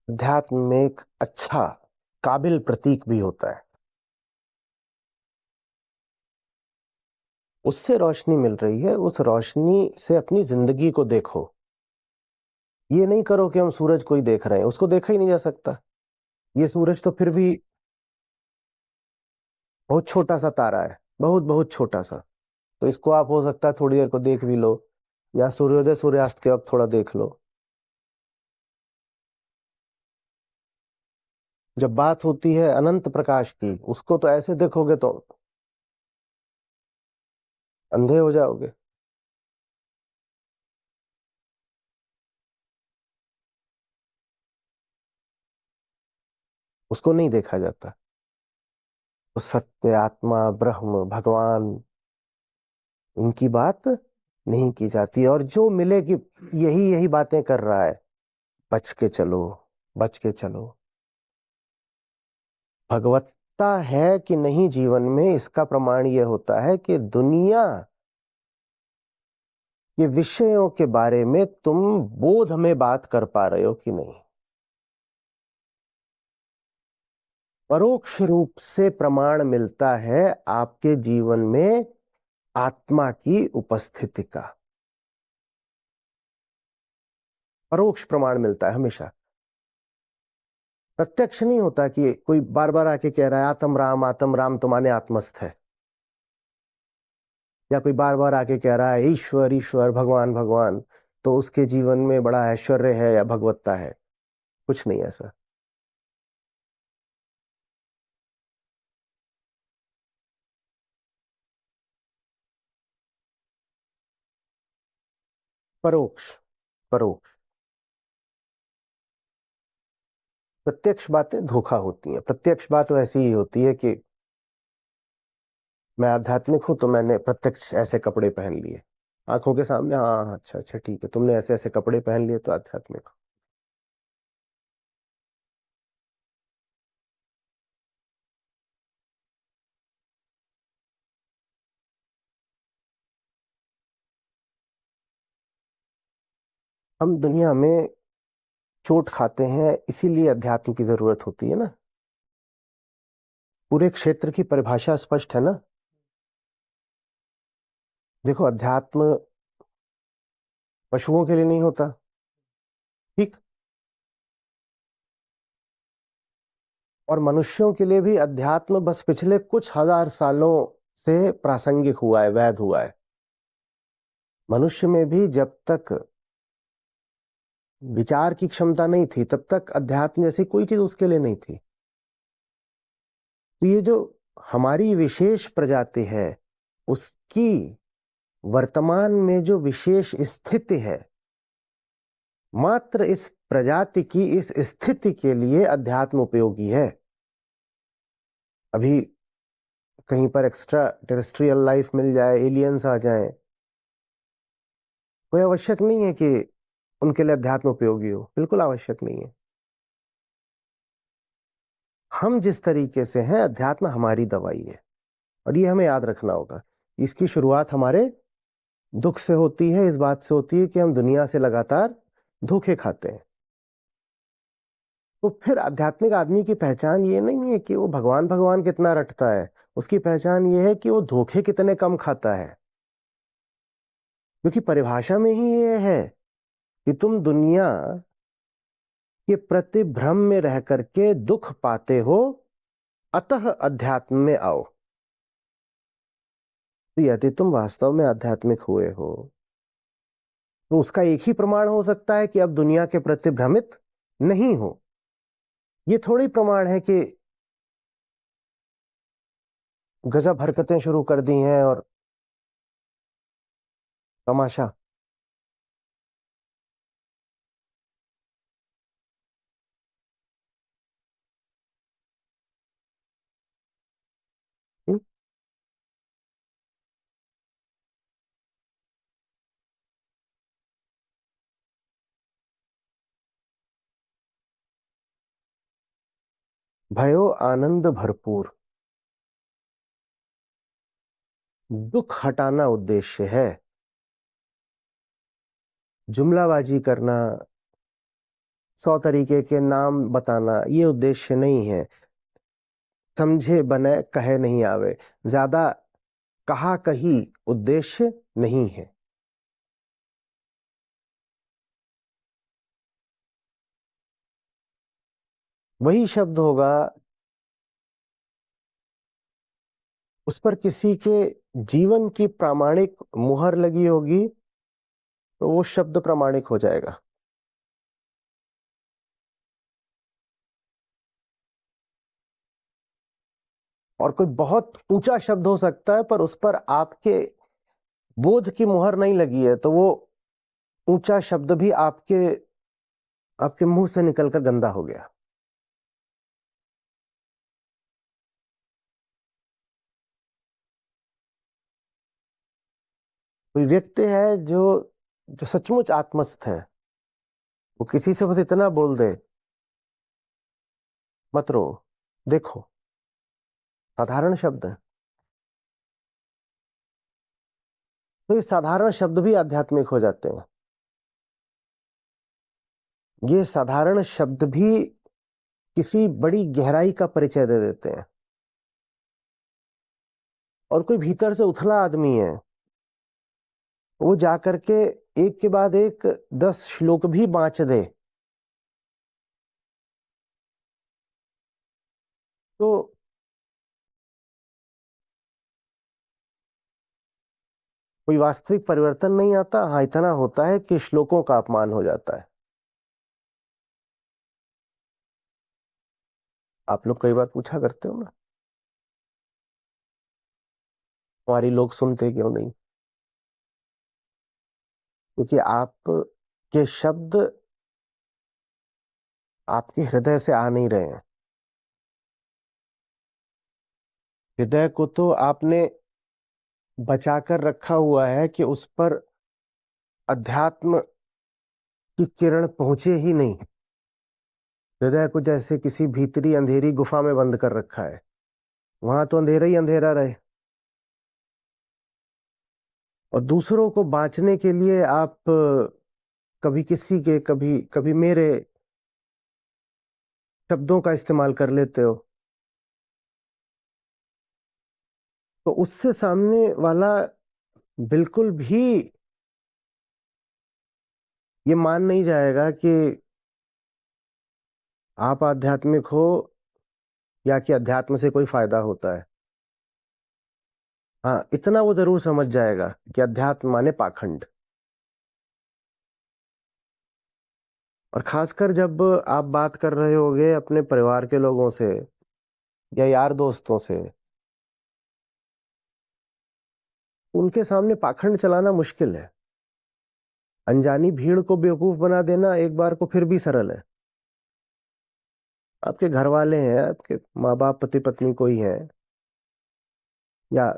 अध्यात्म में एक अच्छा काबिल प्रतीक भी होता है। उससे रोशनी मिल रही है, उस रोशनी से अपनी जिंदगी को देखो। ये नहीं करो कि हम सूरज को ही देख रहे हैं, उसको देखा ही नहीं जा सकता। ये सूरज तो फिर भी बहुत छोटा सा तारा है, बहुत बहुत छोटा सा। तो इसको आप हो सकता है थोड़ी देर को देख भी लो, या सूर्योदय सूर्यास्त के वक्त थोड़ा देख लो। जब बात होती है अनंत प्रकाश की, उसको तो ऐसे देखोगे तो अंधे हो जाओगे। उसको नहीं देखा जाता। तो सत्य, आत्मा, ब्रह्म, भगवान, इनकी बात नहीं की जाती। और जो मिले कि यही यही बातें कर रहा है, बच के चलो, बच के चलो। भगवत्ता है कि नहीं जीवन में, इसका प्रमाण यह होता है कि दुनिया के विषयों के बारे में तुम बोध में बात कर पा रहे हो कि नहीं। परोक्ष रूप से प्रमाण मिलता है आपके जीवन में आत्मा की उपस्थिति का। परोक्ष प्रमाण मिलता है हमेशा। प्रत्यक्ष नहीं होता कि कोई बार बार आके कह रहा है आत्म राम तुम्हारे आत्मस्थ है, या कोई बार बार आके कह रहा है ईश्वर ईश्वर, भगवान भगवान, तो उसके जीवन में बड़ा ऐश्वर्य है या भगवत्ता है। कुछ नहीं ऐसा। परोक्ष, परोक्ष। प्रत्यक्ष बातें धोखा होती हैं। प्रत्यक्ष बात वैसी ही होती है कि मैं आध्यात्मिक हूं तो मैंने प्रत्यक्ष ऐसे कपड़े पहन लिए आंखों के सामने, हाँ हाँ, अच्छा अच्छा ठीक है, तुमने ऐसे ऐसे कपड़े पहन लिए तो आध्यात्मिक हो। हम दुनिया में चोट खाते हैं, इसीलिए अध्यात्म की जरूरत होती है ना। पूरे क्षेत्र की परिभाषा स्पष्ट है ना। देखो, अध्यात्म पशुओं के लिए नहीं होता, ठीक, और मनुष्यों के लिए भी अध्यात्म बस पिछले कुछ हजार सालों से प्रासंगिक हुआ है, वैध हुआ है। मनुष्य में भी जब तक विचार की क्षमता नहीं थी तब तक अध्यात्म जैसी कोई चीज उसके लिए नहीं थी। तो ये जो हमारी विशेष प्रजाति है, उसकी वर्तमान में जो विशेष स्थिति है, मात्र इस प्रजाति की इस स्थिति के लिए अध्यात्म उपयोगी है। अभी कहीं पर एक्स्ट्रा टेरेस्ट्रियल लाइफ मिल जाए, एलियंस आ जाएं, कोई आवश्यक नहीं है कि उनके लिए अध्यात्म उपयोगी हो, बिल्कुल आवश्यक नहीं है। हम जिस तरीके से हैं, अध्यात्म हमारी दवाई है। और ये हमें याद रखना होगा। इसकी शुरुआत हमारे दुख से होती है, इस बात से होती है कि हम दुनिया से लगातार धोखे खाते हैं। तो फिर आध्यात्मिक आदमी की पहचान ये नहीं है कि वो भगवान भगवान कितना रटता है, उसकी पहचान ये है कि वो धोखे कितने कम खाता है। क्योंकि परिभाषा में ही ये है कि तुम दुनिया के प्रति भ्रम में रह करके दुख पाते हो, अतः अध्यात्म में आओ। तो यदि तुम वास्तव में आध्यात्मिक हुए हो तो उसका एक ही प्रमाण हो सकता है कि अब दुनिया के प्रति भ्रमित नहीं हो। ये थोड़ी प्रमाण है कि गजब हरकतें शुरू कर दी हैं और तमाशा। हम्म? भयो आनंद भरपूर, दुख हटाना उद्देश्य है। जुमलाबाजी करना, 100 तरीके के नाम बताना, ये उद्देश्य नहीं है। समझे बने कहे नहीं आवे, ज्यादा कहा कही उद्देश्य नहीं है। वही शब्द होगा, उस पर किसी के जीवन की प्रामाणिक मुहर लगी होगी, तो वो शब्द प्रामाणिक हो जाएगा। और कोई बहुत ऊंचा शब्द हो सकता है पर उस पर आपके बोध की मुहर नहीं लगी है, तो वो ऊंचा शब्द भी आपके आपके मुंह से निकलकर गंदा हो गया। कोई व्यक्ति है जो जो सचमुच आत्मस्थ है, वो किसी से बस इतना बोल दे, मत रो, देखो, साधारण शब्द है। तो ये साधारण शब्द भी आध्यात्मिक हो जाते हैं। ये साधारण शब्द भी किसी बड़ी गहराई का परिचय दे देते हैं। और कोई भीतर से उथला आदमी है, वो जाकर के एक के बाद एक 10 श्लोक भी बाँच दे, तो कोई वास्तविक परिवर्तन नहीं आता। हाँ, इतना होता है कि श्लोकों का अपमान हो जाता है। आप लोग कई बार पूछा करते हो ना, हमारी लोग सुनते क्यों नहीं? क्योंकि आप के शब्द आपके हृदय से आ नहीं रहे हैं। हृदय को तो आपने बचा कर रखा हुआ है कि उस पर अध्यात्म की किरण पहुंचे ही नहीं। हृदय को जैसे किसी भीतरी अंधेरी गुफा में बंद कर रखा है, वहां तो अंधेरा ही अंधेरा रहे। और दूसरों को बांचने के लिए आप कभी किसी के, कभी कभी मेरे शब्दों का इस्तेमाल कर लेते हो, तो उससे सामने वाला बिल्कुल भी ये मान नहीं जाएगा कि आप आध्यात्मिक हो या कि अध्यात्म से कोई फायदा होता है। हाँ, इतना वो जरूर समझ जाएगा कि अध्यात्म माने पाखंड। और खासकर जब आप बात कर रहे होगे अपने परिवार के लोगों से या यार दोस्तों से, उनके सामने पाखंड चलाना मुश्किल है। अनजानी भीड़ को बेवकूफ बना देना एक बार को फिर भी सरल है। आपके घर वाले हैं, आपके माँ बाप, पति पत्नी कोई है, या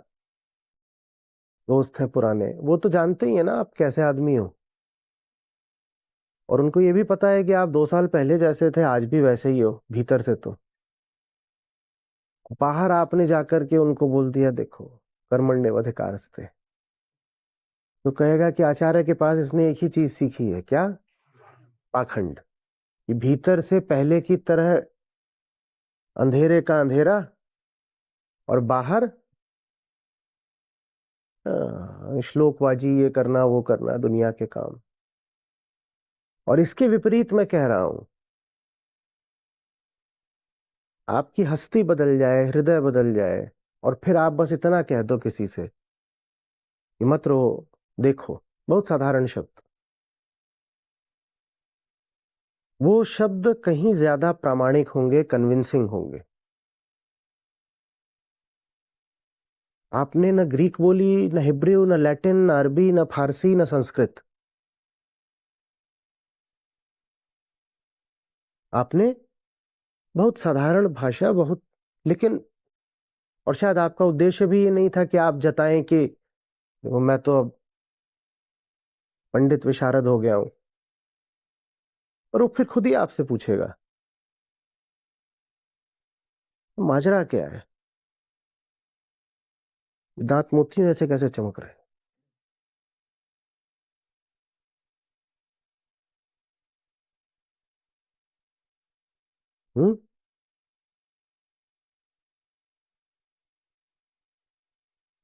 दोस्त हैं पुराने, वो तो जानते ही है ना आप कैसे आदमी हो। और उनको ये भी पता है कि आप 2 साल पहले जैसे थे आज भी वैसे ही हो भीतर से। तो बाहर आपने जाकर के उनको बोल दिया, देखो, कर्मण्येवाधिकारस्ते, तो कहेगा कि आचार्य के पास इसने एक ही चीज सीखी है, क्या? पाखंड। कि भीतर से पहले की तरह अंधेरे का अंधेरा, और बाहर श्लोकबाजी, ये करना वो करना, दुनिया के काम। और इसके विपरीत मैं कह रहा हूं, आपकी हस्ती बदल जाए, हृदय बदल जाए, और फिर आप बस इतना कह दो किसी से कि मत रो, देखो, बहुत साधारण शब्द, वो शब्द कहीं ज्यादा प्रामाणिक होंगे, कन्विंसिंग होंगे। आपने न ग्रीक बोली, न हिब्रू, न लैटिन, न अरबी, न फारसी, न संस्कृत। आपने बहुत साधारण भाषा, बहुत, लेकिन, और शायद आपका उद्देश्य भी ये नहीं था कि आप जताएं कि देखो, मैं तो अब पंडित विशारद हो गया हूं। और वो फिर खुद ही आपसे पूछेगा, माजरा क्या है? दांत मोतियों ऐसे कैसे चमक रहे? हम्म।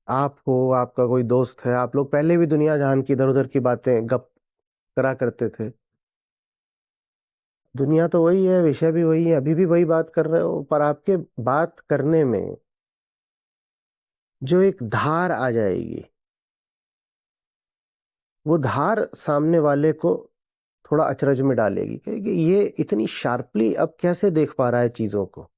आप हो, आपका कोई दोस्त है, आप लोग पहले भी दुनिया जहान की इधर उधर की बातें गप करा करते थे। दुनिया तो वही है, विषय भी वही है, अभी भी वही बात कर रहे हो, पर आपके बात करने में जो एक धार आ जाएगी, वो धार सामने वाले को थोड़ा अचरज में डालेगी कि ये इतनी शार्पली अब कैसे देख पा रहा है चीजों को।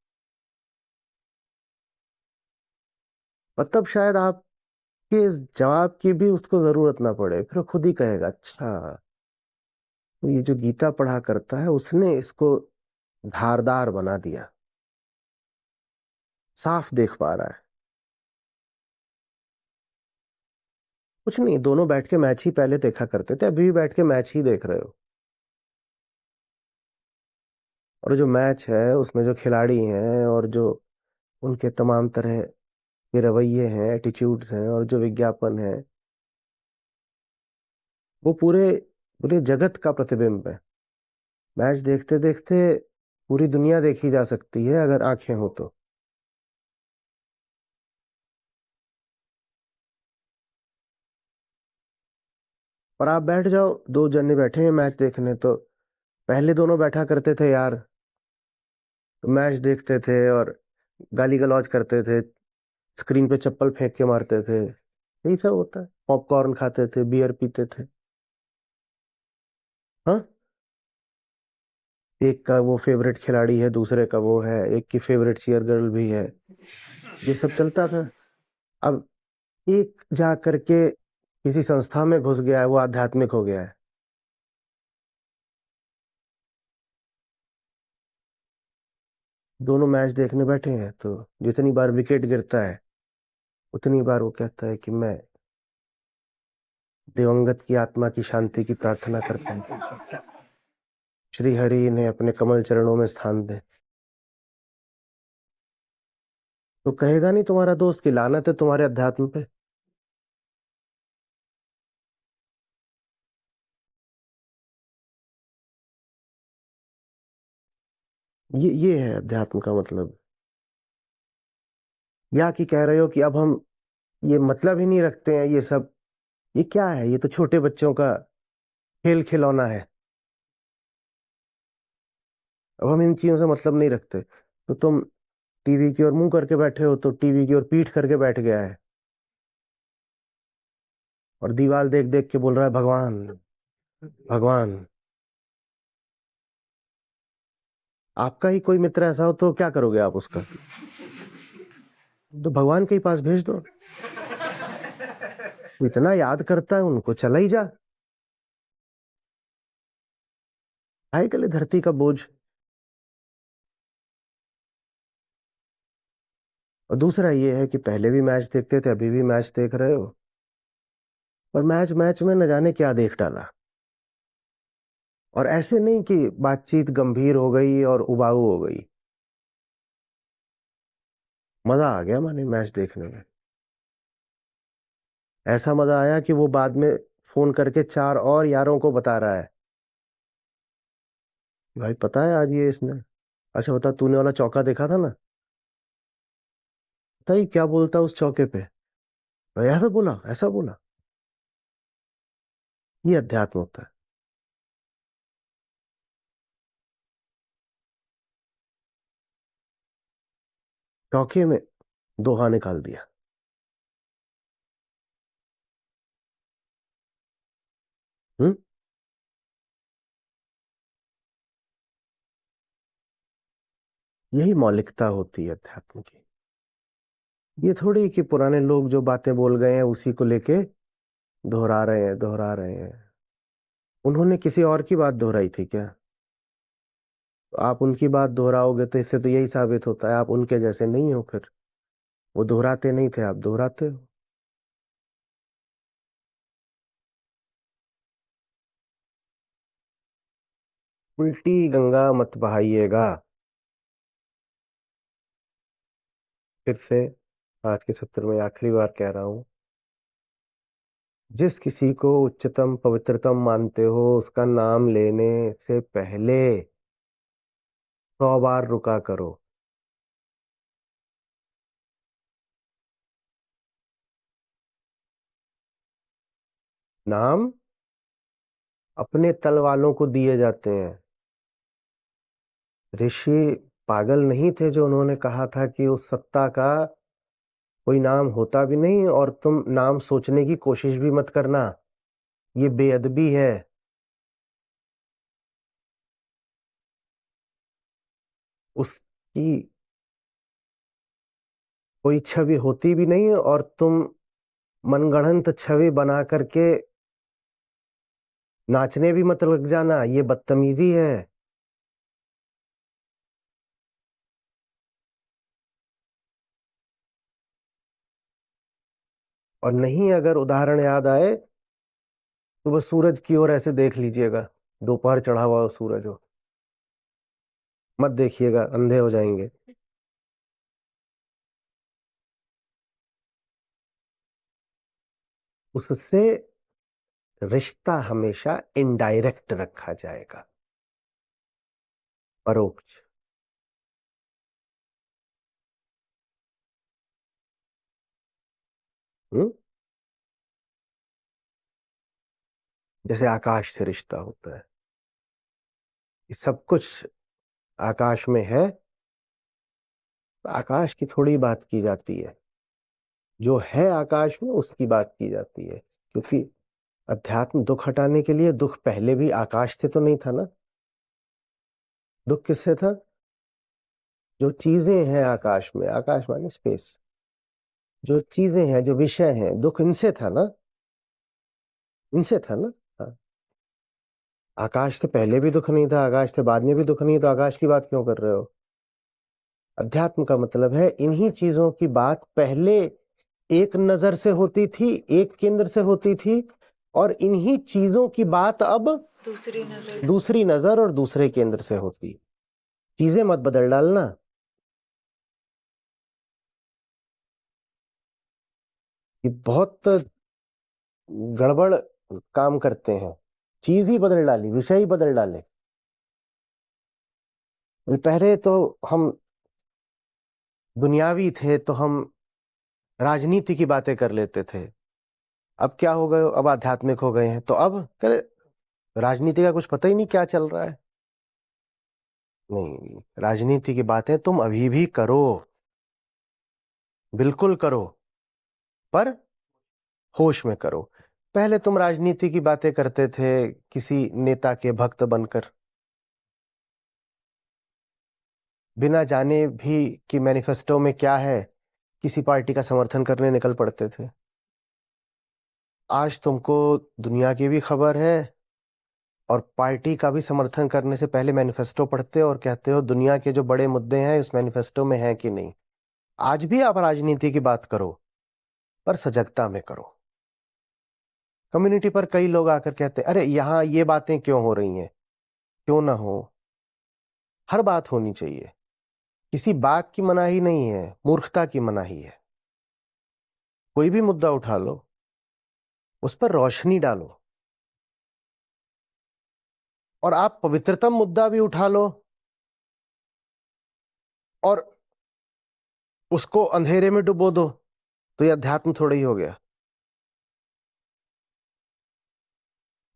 और तब शायद आपके इस जवाब की भी उसको जरूरत ना पड़े, फिर वो खुद ही कहेगा, अच्छा, तो ये जो गीता पढ़ा करता है उसने इसको धारदार बना दिया, साफ देख पा रहा है। कुछ नहीं, दोनों बैठ के मैच ही पहले देखा करते थे, अभी भी बैठ के मैच ही देख रहे हो। और जो मैच है, उसमें जो खिलाड़ी हैं और जो उनके तमाम तरह के रवैये हैं, एटीट्यूड्स हैं और जो विज्ञापन है, वो पूरे पूरे जगत का प्रतिबिंब है। मैच देखते-देखते पूरी दुनिया देखी जा सकती है अगर आँखें हों तो। और आप बैठ जाओ, 2 जने बैठे हैं मैच देखने, तो पहले दोनों बैठा करते थे यार, तो मैच देखते थे और गाली-गलौज करते थे, स्क्रीन पे चप्पल फेंक के मारते थे। यही सब होता है। पॉपकॉर्न खाते थे, बियर पीते थे। हाँ? एक का वो फ़ेवरेट खिलाड़ी है, दूसरे का वो है, एक की फ़ेवरेट चीयर गर्ल भी है। ये सब चलता था। अब एक जा कर के किसी संस्था में घुस गया है, वो आध्यात्मिक हो गया है। दोनों मैच देखने बैठे हैं, तो जितनी बार विकेट गिरता है, उतनी बार वो कहता है कि मैं दिवंगत की आत्मा की शांति की प्रार्थना करता हूँ। श्री हरि इन्हें अपने कमल चरणों में स्थान दें। तो कहेगा नहीं तुम्हारा दोस्त कि लानत है तुम्हारे अध्यात्म पे? ये है अध्यात्म का मतलब। या कि कह रहे हो कि अब हम ये मतलब ही नहीं रखते हैं ये सब, ये क्या है? ये तो छोटे बच्चों का खेल-खिलौना है। अब हम इन चीज़ों से मतलब नहीं रखते। तो तुम टीवी की ओर मुँह करके बैठे हो, तो टीवी की ओर पीठ करके बैठ गया है और दीवाल देख-देख के बोल रहा है भगवान, भगवान। आपका ही कोई मित्र ऐसा हो तो क्या करोगे आप उसका? तो भगवान के ही पास भेज दो। वो इतना याद करता है उनको, चला ही जा। काहे के लिए धरती का बोझ? और दूसरा ये है कि पहले भी मैच देखते थे, अभी भी मैच देख रहे हो और मैच-मैच में न जाने क्या देख डाला। और ऐसे नहीं कि बातचीत गंभीर हो गई और उबाऊ हो गई। मज़ा आ गया माने मैच देखने में। ऐसा मज़ा आया कि वो बाद में फ़ोन करके 4 और यारों को बता रहा है, भाई पता है आज ये इसने, अच्छा बता तूने वाला चौका देखा था ना? पता ही क्या बोलता उस चौके पे? ऐसा बोला, ऐसा बोला। ये अध्यात्म होता है। चौके में दोहा निकाल दिया। हुँ? यही मौलिकता होती है अध्यात्म की। ये थोड़ी कि पुराने लोग जो बातें बोल गए हैं उसी को लेके दोहरा रहे हैं, दोहरा रहे हैं। उन्होंने किसी और की बात दोहराई थी क्या? तो आप उनकी बात दोहराओगे तो इससे तो यही साबित होता है आप उनके जैसे नहीं हो फिर। वो दोहराते नहीं थे, आप दोहराते हो। उल्टी गंगा मत बहाइएगा। फिर से आज के सत्र में आखिरी बार कह रहा हूँ, जिस किसी को उच्चतम पवित्रतम मानते हो उसका नाम लेने से पहले 100 बार रुका करो। नाम अपने तल वालों को दिए जाते हैं। ऋषि पागल नहीं थे जो उन्होंने कहा था कि उस सत्ता का कोई नाम होता भी नहीं और तुम नाम सोचने की कोशिश भी मत करना, ये बेअदबी है। उसकी कोई छवि होती भी नहीं और तुम मनगढ़ंत छवि बना करके नाचने भी मत लग जाना, ये बदतमीजी है। और नहीं अगर उदाहरण याद आए तो बस सूरज की ओर ऐसे देख लीजिएगा, दोपहर चढ़ा हुआ सूरज हो, मत देखिएगा, अंधे हो जाएंगे। उससे रिश्ता हमेशा इनडायरेक्ट रखा जाएगा, परोक्ष। जैसे आकाश से रिश्ता होता है, ये सब कुछ आकाश में है, तो आकाश की थोड़ी बात की जाती है, जो है आकाश में उसकी बात की जाती है। क्योंकि अध्यात्म दुख हटाने के लिए, दुख पहले भी आकाश से तो नहीं था ना, दुख किससे था? जो चीजें हैं आकाश में, आकाश माने स्पेस, जो चीजें हैं, जो विषय हैं, दुख इनसे था ना, इनसे था ना। हाँ। आकाश से पहले भी दुख नहीं था, आकाश से बाद में भी दुख नहीं, तो आकाश की बात क्यों कर रहे हो? अध्यात्म का मतलब है इन्हीं चीजों की बात पहले एक नजर से होती थी, एक केंद्र से होती थी, और इन्हीं चीजों की बात अब दूसरी नजर और दूसरे केंद्र से होती। चीजें मत बदल डालना। ये बहुत गड़बड़ काम करते हैं, चीज ही बदल डाली, विषय ही बदल डाले। पहले तो हम दुनियावी थे तो हम राजनीति की बातें कर लेते थे, अब क्या हो गए, अब आध्यात्मिक हो गए हैं, तो अब करे राजनीति का कुछ पता ही नहीं क्या चल रहा है। नहीं, राजनीति की बातें तुम अभी भी करो, बिल्कुल करो, पर होश में करो। पहले तुम राजनीति की बातें करते थे किसी नेता के भक्त बनकर, बिना जाने भी कि मैनिफेस्टो में क्या है, किसी पार्टी का समर्थन करने निकल पड़ते थे। आज तुमको दुनिया की भी खबर है और पार्टी का भी समर्थन करने से पहले मैनिफेस्टो पढ़ते हो और कहते हो दुनिया के जो बड़े मुद्दे हैं इस मैनिफेस्टो में हैं कि नहीं। आज भी आप राजनीति की बात करो, पर सजगता में करो। कम्युनिटी पर कई लोग आकर कहते हैं अरे यहाँ ये बातें क्यों हो रही हैं, क्यों ना हो, हर बात होनी चाहिए, किसी बात की मनाही नहीं है, मूर्खता की मनाही है। कोई भी मुद्दा उठा लो, उस पर रोशनी डालो, और आप पवित्रतम मुद्दा भी उठा लो और उसको अंधेरे में डुबो दो, तो ये अध्यात्म थोड़ा ही हो गया।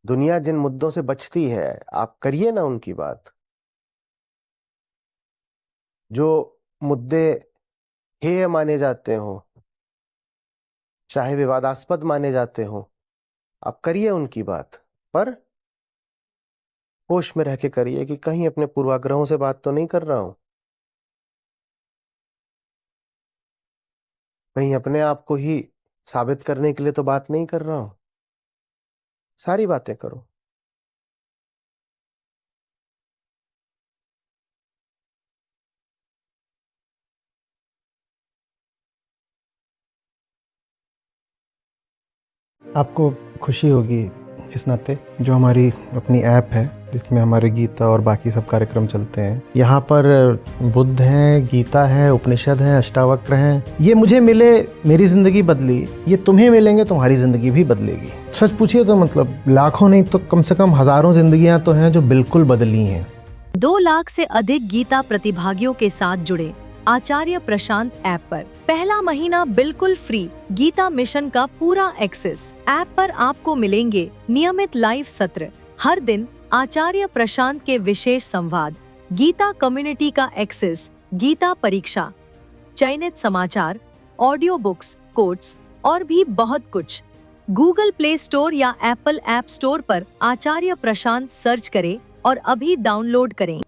दुनिया जिन मुद्दों से बचती है आप करिए ना उनकी बात। जो मुद्दे हेय माने जाते हो, चाहे विवादास्पद माने जाते हो, आप करिए उनकी बात, पर होश में रह के करिए कि कहीं अपने पूर्वाग्रहों से बात तो नहीं कर रहा हूं, कहीं अपने आप को ही साबित करने के लिए तो बात नहीं कर रहा हूं। सारी बातें करो। आपको खुशी होगी इस नाते जो हमारी अपनी ऐप है जिसमें हमारे गीता और बाकी सब कार्यक्रम चलते हैं। यहाँ पर बुद्ध हैं, गीता है, उपनिषद हैं, अष्टावक्र हैं। ये मुझे मिले, मेरी ज़िंदगी बदली, ये तुम्हें मिलेंगे, तुम्हारी ज़िंदगी भी बदलेगी। सच पूछिए तो मतलब लाखों नहीं तो कम से कम हज़ारों ज़िंदगियाँ तो हैं जो बिल्कुल बदली हैं। 2 लाख से अधिक गीता प्रतिभागियों के साथ जुड़े आचार्य प्रशांत ऐप पर पहला महीना बिल्कुल फ्री गीता मिशन का पूरा एक्सेस। ऐप पर आपको मिलेंगे नियमित लाइव सत्र, हर दिन आचार्य प्रशांत के विशेष संवाद, गीता कम्युनिटी का एक्सेस, गीता परीक्षा, चयनित समाचार, ऑडियो बुक्स, कोट्स और भी बहुत कुछ। गूगल प्ले स्टोर या एप्पल ऐप स्टोर पर आचार्य प्रशांत सर्च करें और अभी डाउनलोड करें।